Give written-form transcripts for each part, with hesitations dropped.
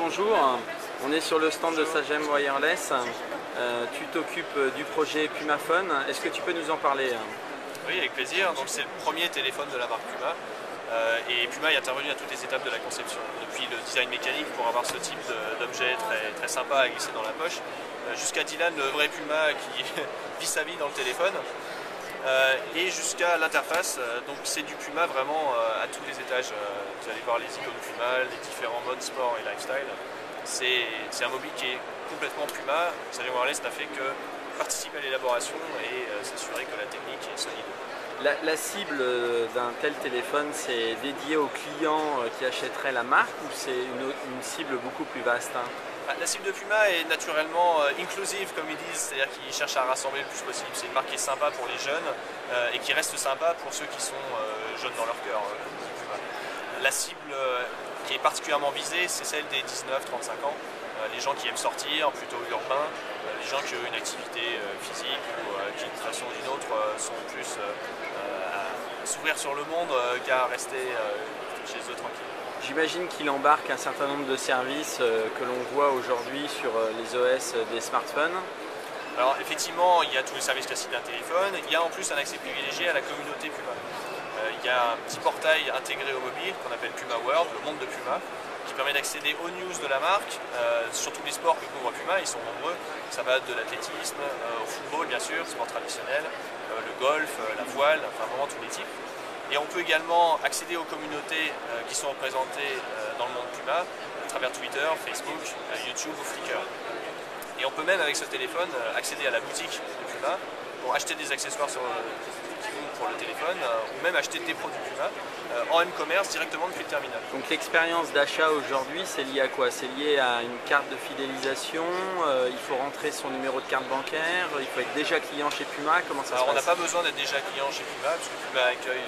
bonjour. On est sur le stand de Sagem Wireless. Tu t'occupes du projet PumaPhone. Est-ce que tu peux nous en parler? Oui, avec plaisir. Donc c'est le premier téléphone de la marque Puma. Et Puma est intervenu à toutes les étapes de la conception, depuis le design mécanique pour avoir ce type d'objet très sympa à glisser dans la poche, jusqu'à Dylan, le vrai Puma qui vit sa vie dans le téléphone, et jusqu'à l'interface. Donc c'est du Puma vraiment à tous les étages. Vous allez voir les icônes Puma, les différents modes sport et lifestyle. C'est un mobile qui est complètement Puma. Sagem Wireless n'a fait que participer à l'élaboration et s'assurer que la technique est solide. La cible d'un tel téléphone, c'est dédié aux clients qui achèteraient la marque ou c'est une cible beaucoup plus vaste? La cible de Puma est naturellement inclusive, comme ils disent, c'est-à-dire qu'ils cherchent à rassembler le plus possible. C'est une marque qui est sympa pour les jeunes et qui reste sympa pour ceux qui sont jeunes dans leur cœur, comme dit Puma. La cible qui est particulièrement visée, c'est celle des 19-35 ans. Les gens qui aiment sortir, plutôt urbains, les gens qui ont une activité physique ou qui d'une façon ou d'une autre sont plus à s'ouvrir sur le monde qu'à rester chez eux tranquille. J'imagine qu'il embarque un certain nombre de services que l'on voit aujourd'hui sur les OS des smartphones. Alors effectivement, il y a tous les services classiques d'un téléphone, il y a en plus un accès privilégié à la communauté Puma. Il y a un petit portail intégré au mobile qu'on appelle Puma World, le monde de Puma, qui permet d'accéder aux news de la marque, sur tous les sports que couvre Puma, ils sont nombreux. Ça va de l'athlétisme, au football bien sûr, sport traditionnel, le golf, la voile, enfin vraiment tous les types. Et on peut également accéder aux communautés qui sont représentées dans le monde Puma, à travers Twitter, Facebook, YouTube ou Flickr. Et on peut même avec ce téléphone accéder à la boutique de Puma pour acheter des accessoires pour le téléphone ou même acheter des produits Puma en m-commerce directement depuis le terminal. Donc l'expérience d'achat aujourd'hui, c'est lié à quoi? C'est lié à une carte de fidélisation, il faut rentrer son numéro de carte bancaire, il faut être déjà client chez Puma, comment ça se passe? Alors on n'a pas besoin d'être déjà client chez Puma, parce que Puma accueille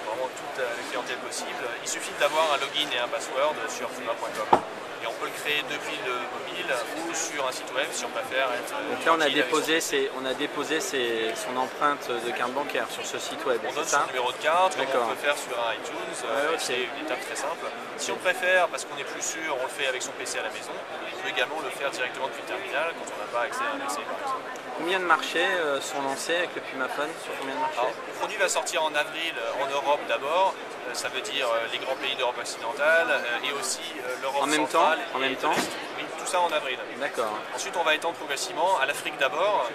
vraiment toute la clientèle possible. Il suffit d'avoir un login et un password sur puma.com. Et on peut le créer depuis le mobile ou sur un site web si on préfère être. Donc là on a déposé son empreinte de carte bancaire sur ce site web. On donne son numéro de carte, comme on peut faire sur un iTunes, okay. C'est une étape très simple. Si on préfère, parce qu'on est plus sûr, on le fait avec son PC à la maison. On peut également le faire directement depuis le terminal quand on n'a pas accès à un PC par exemple. Combien de marchés sont lancés avec le PumaPhone? Sur combien de marchés? Alors, le produit va sortir en avril en Europe d'abord, ça veut dire les grands pays d'Europe occidentale et aussi l'Europe centrale. En même temps Oui, tout ça en avril. D'accord. Ensuite on va étendre progressivement à l'Afrique d'abord,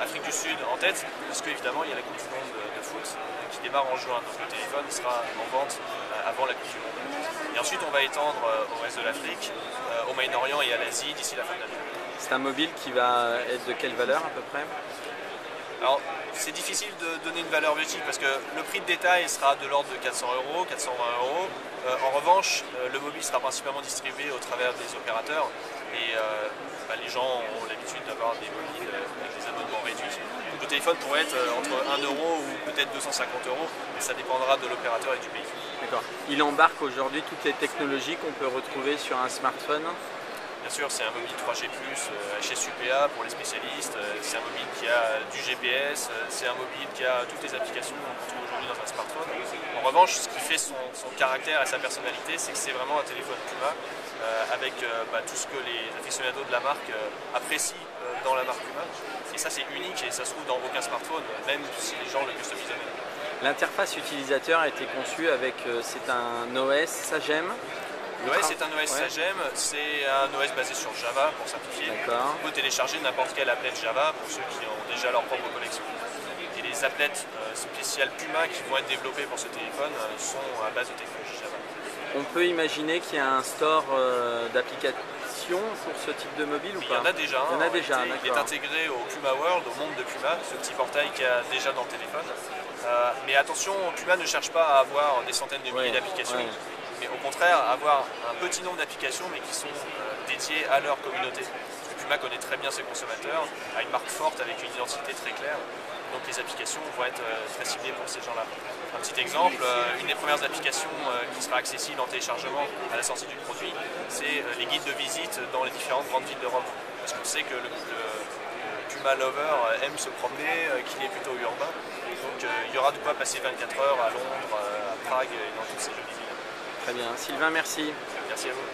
Afrique du Sud en tête, parce qu'évidemment il y a la Coupe du Monde de foot qui démarre en juin, donc le téléphone sera en vente avant la Coupe du Monde. Et ensuite on va étendre au reste de l'Afrique, au Moyen-Orient et à l'Asie d'ici la fin de l'année. C'est un mobile qui va être de quelle valeur à peu près? Alors, c'est difficile de donner une valeur objective parce que le prix de détail sera de l'ordre de 400 €, 420 €. En revanche, le mobile sera principalement distribué au travers des opérateurs et les gens ont l'habitude d'avoir des mobiles avec des abonnements réduits. Donc, le téléphone pourrait être entre 1 € ou peut-être 250 €, mais ça dépendra de l'opérateur et du pays. D'accord. Il embarque aujourd'hui toutes les technologies qu'on peut retrouver sur un smartphone? Bien sûr, c'est un mobile 3G+, HSUPA pour les spécialistes, c'est un mobile qui a du GPS, c'est un mobile qui a toutes les applications qu'on trouve aujourd'hui dans un smartphone. En revanche, ce qui fait son caractère et sa personnalité, c'est que c'est vraiment un téléphone Puma avec tout ce que les aficionados de la marque apprécient dans la marque Puma. Et ça, c'est unique et ça se trouve dans aucun smartphone, même si les gens le customisent eux-mêmes. L'interface utilisateur a été conçue avec, c'est un OS Sagem. L'OS c'est un OS Sagem, c'est un OS basé sur Java pour simplifier. D'accord. On peut télécharger n'importe quelle applet Java pour ceux qui ont déjà leur propre collection. Et les applets spéciales Puma qui vont être développées pour ce téléphone sont à base de technologie Java. On peut imaginer qu'il y a un store d'applications pour ce type de mobile ou pas? Il y en a déjà. Il y en a déjà, il est intégré au Puma World, au monde de Puma, ce petit portail qu'il y a déjà dans le téléphone. Mais attention, Puma ne cherche pas à avoir des centaines de milliers d'applications. Mais au contraire avoir un petit nombre d'applications mais qui sont dédiées à leur communauté. Parce que Puma connaît très bien ses consommateurs, a une marque forte avec une identité très claire, donc les applications vont être très ciblées pour ces gens-là. Un petit exemple, une des premières applications qui sera accessible en téléchargement à la sortie du produit, c'est les guides de visite dans les différentes grandes villes d'Europe. Parce qu'on sait que le Puma Lover aime se promener, qu'il est plutôt urbain, donc il y aura de quoi passer 24 heures à Londres, à Prague et dans toutes ces jolies villes. Très bien. Sylvain, merci. Merci à vous.